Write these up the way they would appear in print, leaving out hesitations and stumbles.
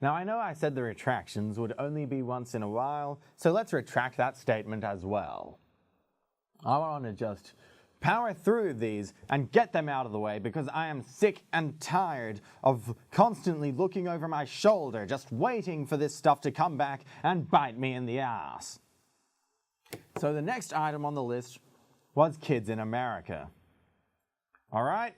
Now I know I said the retractions would only be once in a while, so let's retract that statement as well. I want to just power through these and get them out of the way because I am sick and tired of constantly looking over my shoulder, just waiting for this stuff to come back and bite me in the ass. So the next item on the list was kids in America. Alright,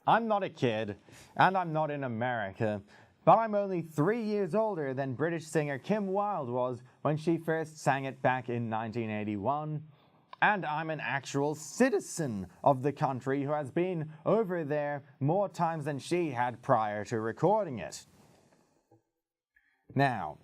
I'm not a kid and I'm not in America, but I'm only 3 years older than British singer Kim Wilde was when she first sang it back in 1981. And I'm an actual citizen of the country who has been over there more times than she had prior to recording it. Now,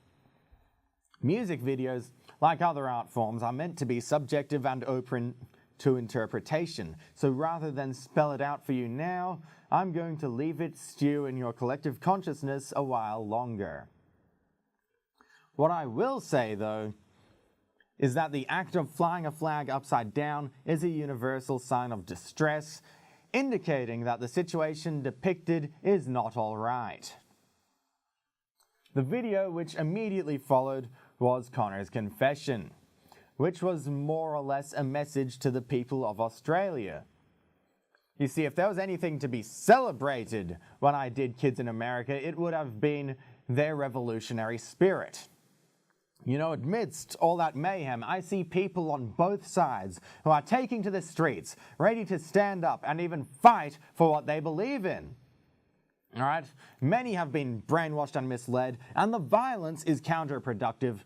music videos, like other art forms, are meant to be subjective and open to interpretation. So rather than spell it out for you now, I'm going to leave it stew in your collective consciousness a while longer. What I will say, though, is that the act of flying a flag upside down is a universal sign of distress, indicating that the situation depicted is not all right. The video which immediately followed was Connor's confession, which was more or less a message to the people of Australia. You see, if there was anything to be celebrated when I did Kids in America, it would have been their revolutionary spirit. You know, amidst all that mayhem, I see people on both sides who are taking to the streets, ready to stand up and even fight for what they believe in. Alright? Many have been brainwashed and misled, and the violence is counterproductive.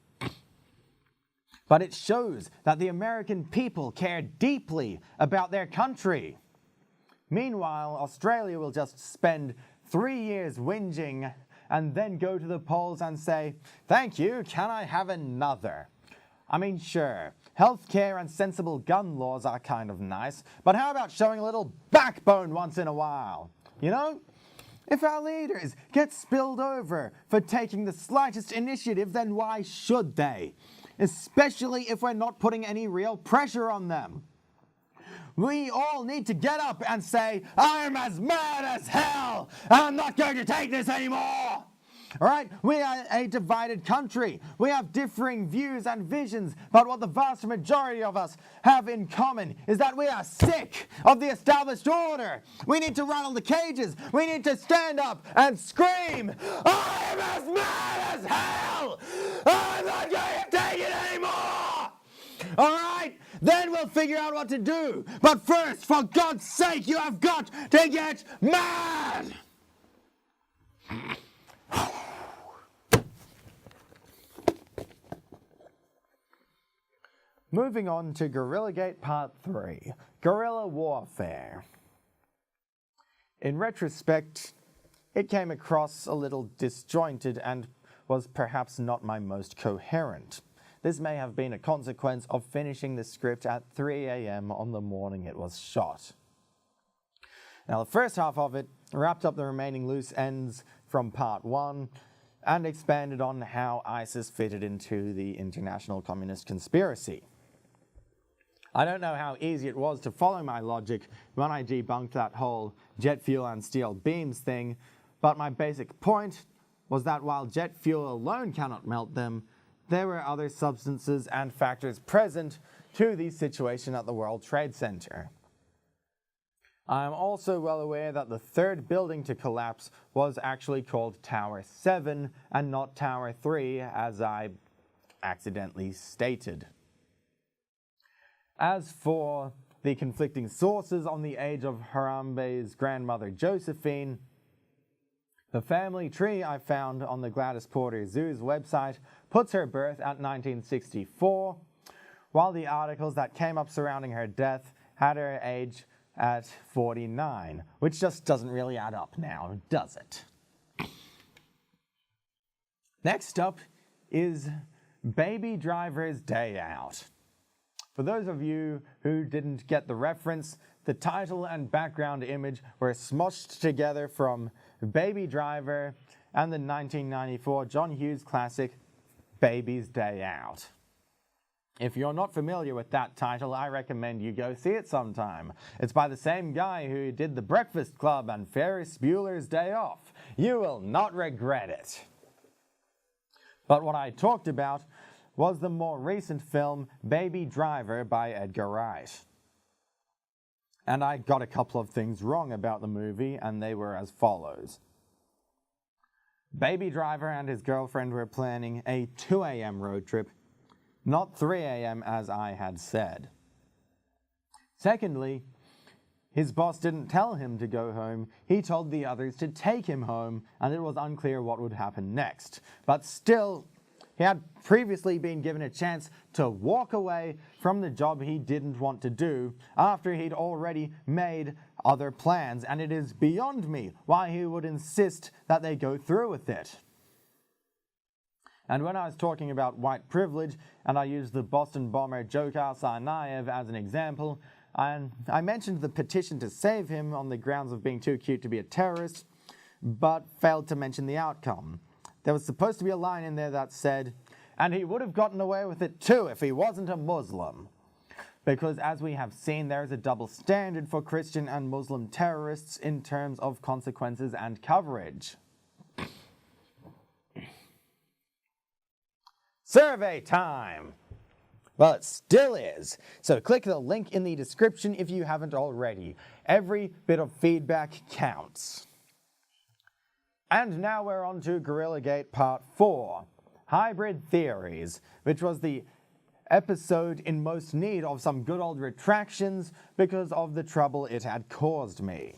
But it shows that the American people care deeply about their country. Meanwhile, Australia will just spend 3 years whinging and then go to the polls and say, "Thank you, can I have another?" I mean, sure, healthcare and sensible gun laws are kind of nice, but how about showing a little backbone once in a while? You know? If our leaders get spilled over for taking the slightest initiative, then why should they? Especially if we're not putting any real pressure on them. We all need to get up and say, "I'm as mad as hell! I'm not going to take this anymore!" Alright, we are a divided country. We have differing views and visions, but what the vast majority of us have in common is that we are sick of the established order. We need to rattle the cages. We need to stand up and scream, "I'm as mad as hell! I'm not going to take it anymore!" Alright, then we'll figure out what to do. But first, for God's sake, you have got to get mad! Moving on to Guerrillagate Part 3, Guerrilla Warfare. In retrospect, it came across a little disjointed and was perhaps not my most coherent. This may have been a consequence of finishing the script at 3 a.m. on the morning it was shot. Now, the first half of it wrapped up the remaining loose ends from Part 1 and expanded on how ISIS fitted into the international communist conspiracy. I don't know how easy it was to follow my logic when I debunked that whole jet fuel and steel beams thing, but my basic point was that while jet fuel alone cannot melt them, there were other substances and factors present to the situation at the World Trade Center. I am also well aware that the third building to collapse was actually called Tower 7 and not Tower 3, as I accidentally stated. As for the conflicting sources on the age of Harambe's grandmother Josephine, the family tree I found on the Gladys Porter Zoo's website puts her birth at 1964, while the articles that came up surrounding her death had her age at 49, which just doesn't really add up now, does it? Next up is Baby Driver's Day Out. For those of you who didn't get the reference, the title and background image were smoshed together from Baby Driver and the 1994 John Hughes classic Baby's Day Out. If you're not familiar with that title, I recommend you go see it sometime. It's by the same guy who did The Breakfast Club and Ferris Bueller's Day Off. You will not regret it. But what I talked about was the more recent film Baby Driver by Edgar Wright. And I got a couple of things wrong about the movie, and they were as follows. Baby Driver and his girlfriend were planning a 2 a.m. road trip, not 3 a.m. as I had said. Secondly, his boss didn't tell him to go home, he told the others to take him home, and it was unclear what would happen next. But still, he had previously been given a chance to walk away from the job he didn't want to do after he'd already made other plans, and it is beyond me why he would insist that they go through with it. And when I was talking about white privilege, and I used the Boston bomber Dzhokhar Tsarnaev as an example, and I mentioned the petition to save him on the grounds of being too cute to be a terrorist, but failed to mention the outcome. There was supposed to be a line in there that said, and he would have gotten away with it too if he wasn't a Muslim. Because as we have seen, there is a double standard for Christian and Muslim terrorists in terms of consequences and coverage. Survey time! Well, it still is. So click the link in the description if you haven't already. Every bit of feedback counts. And now we're on to GorillaGate Part 4, Hybrid Theories, which was the episode in most need of some good old retractions because of the trouble it had caused me.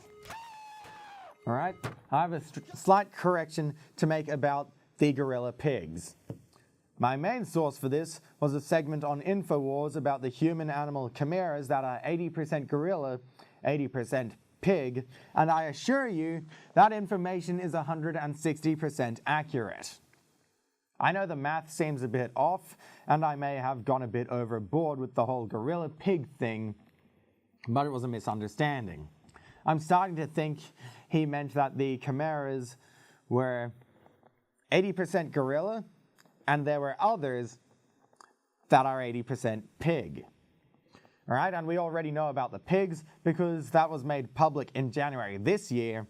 Alright, I have a slight correction to make about the gorilla pigs. My main source for this was a segment on InfoWars about the human-animal chimeras that are 80% gorilla, 80% pig, and I assure you that information is 160% accurate. I know the math seems a bit off, and I may have gone a bit overboard with the whole gorilla pig thing, but it was a misunderstanding. I'm starting to think he meant that the chimeras were 80% gorilla, and there were others that are 80% pig. Alright, and we already know about the pigs because that was made public in January this year,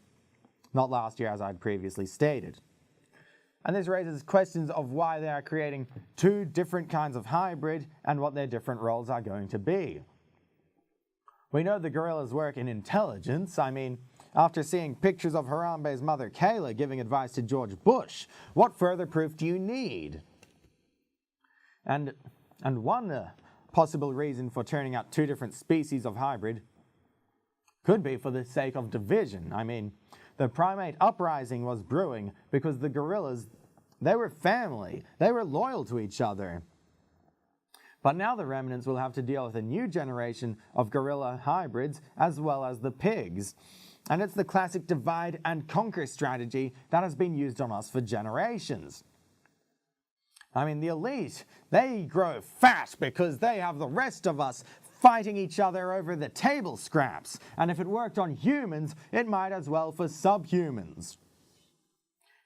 not last year as I'd previously stated. And this raises questions of why they are creating two different kinds of hybrid and what their different roles are going to be. We know the gorillas work in intelligence. I mean, after seeing pictures of Harambe's mother Kayla giving advice to George Bush, what further proof do you need? And one possible reason for turning out two different species of hybrid could be for the sake of division. I mean, the primate uprising was brewing because the gorillas, they were family, they were loyal to each other. But now the remnants will have to deal with a new generation of gorilla hybrids as well as the pigs. And it's the classic divide and conquer strategy that has been used on us for generations. I mean, the elite, they grow fat because they have the rest of us fighting each other over the table scraps. And if it worked on humans, it might as well for subhumans.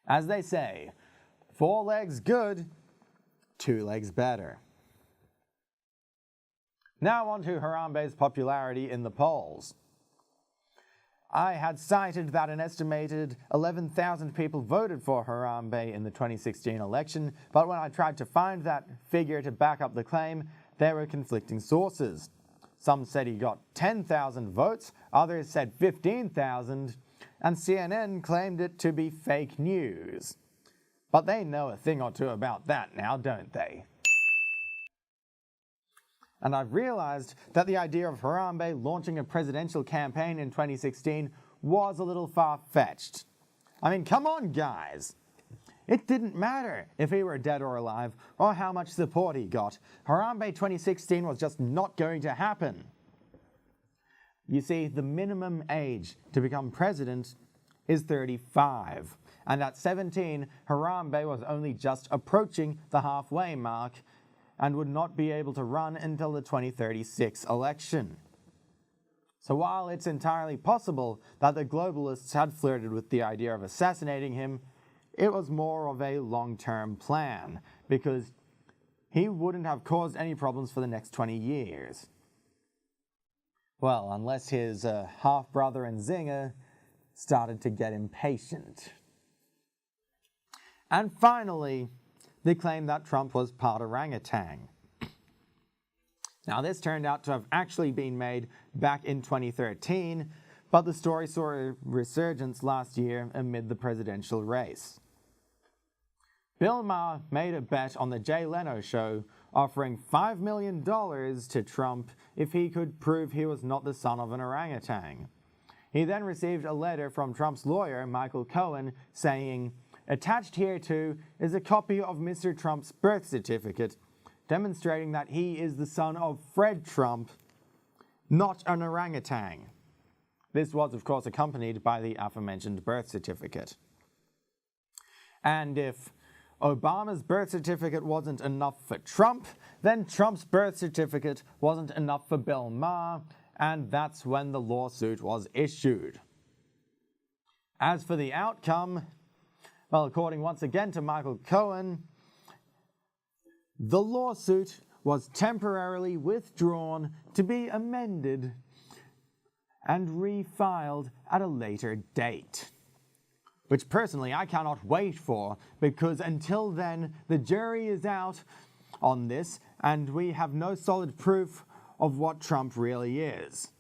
As they say, 4 legs good, 2 legs better. Now on to Harambe's popularity in the polls. I had cited that an estimated 11,000 people voted for Harambe in the 2016 election, but when I tried to find that figure to back up the claim, there were conflicting sources. Some said he got 10,000 votes, others said 15,000, and CNN claimed it to be fake news. But they know a thing or two about that now, don't they? And I've realized that the idea of Harambe launching a presidential campaign in 2016 was a little far-fetched. I mean, come on, guys. It didn't matter if he were dead or alive, or how much support he got. Harambe 2016 was just not going to happen. You see, the minimum age to become president is 35. And at 17, Harambe was only just approaching the halfway mark, and would not be able to run until the 2036 election. So while it's entirely possible that the globalists had flirted with the idea of assassinating him, it was more of a long-term plan, because he wouldn't have caused any problems for the next 20 years. Well, unless his half-brother Nzinga started to get impatient. And finally, they claimed that Trump was part orangutan. Now, this turned out to have actually been made back in 2013, but the story saw a resurgence last year amid the presidential race. Bill Maher made a bet on the Jay Leno show, offering $5 million to Trump if he could prove he was not the son of an orangutan. He then received a letter from Trump's lawyer, Michael Cohen, saying, "Attached hereto is a copy of Mr. Trump's birth certificate, demonstrating that he is the son of Fred Trump, not an orangutan." This was, of course, accompanied by the aforementioned birth certificate. And if Obama's birth certificate wasn't enough for Trump, then Trump's birth certificate wasn't enough for Bill Maher, and that's when the lawsuit was issued. As for the outcome, well, according once again to Michael Cohen, the lawsuit was temporarily withdrawn to be amended and refiled at a later date. Which personally I cannot wait for, because until then the jury is out on this and we have no solid proof of what Trump really is.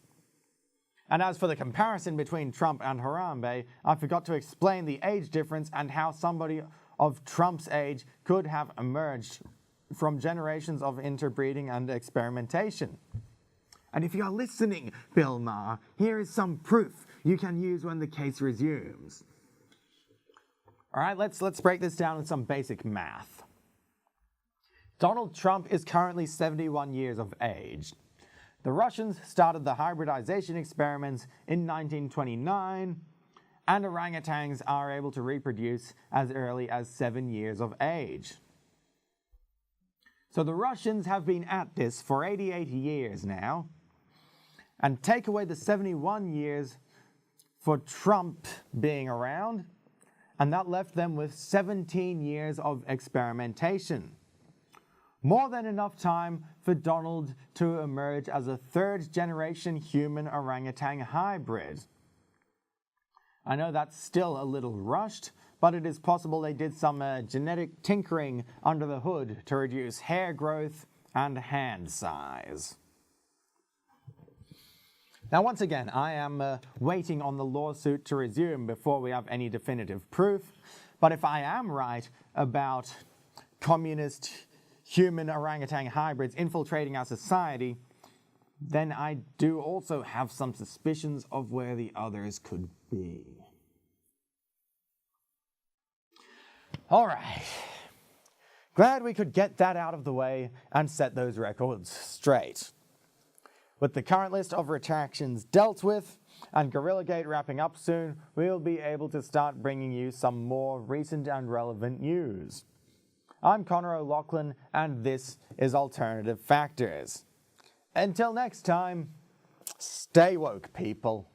And as for the comparison between Trump and Harambe, I forgot to explain the age difference and how somebody of Trump's age could have emerged from generations of interbreeding and experimentation. And if you're listening, Bill Maher, here is some proof you can use when the case resumes. All right, let's break this down with some basic math. Donald Trump is currently 71 years of age. The Russians started the hybridization experiments in 1929, and orangutans are able to reproduce as early as 7 years of age. So the Russians have been at this for 88 years now, and take away the 71 years for Trump being around, and that left them with 17 years of experimentation. More than enough time for Donald to emerge as a third-generation human orangutan hybrid. I know that's still a little rushed, but it is possible they did some genetic tinkering under the hood to reduce hair growth and hand size. Now, once again, I am waiting on the lawsuit to resume before we have any definitive proof, but if I am right about communist human orangutan hybrids infiltrating our society, then I do also have some suspicions of where the others could be. All right. Glad we could get that out of the way and set those records straight. With the current list of retractions dealt with and GorillaGate wrapping up soon, we'll be able to start bringing you some more recent and relevant news. I'm Connor O'Loughlin, and this is Alternative Factors. Until next time, stay woke, people.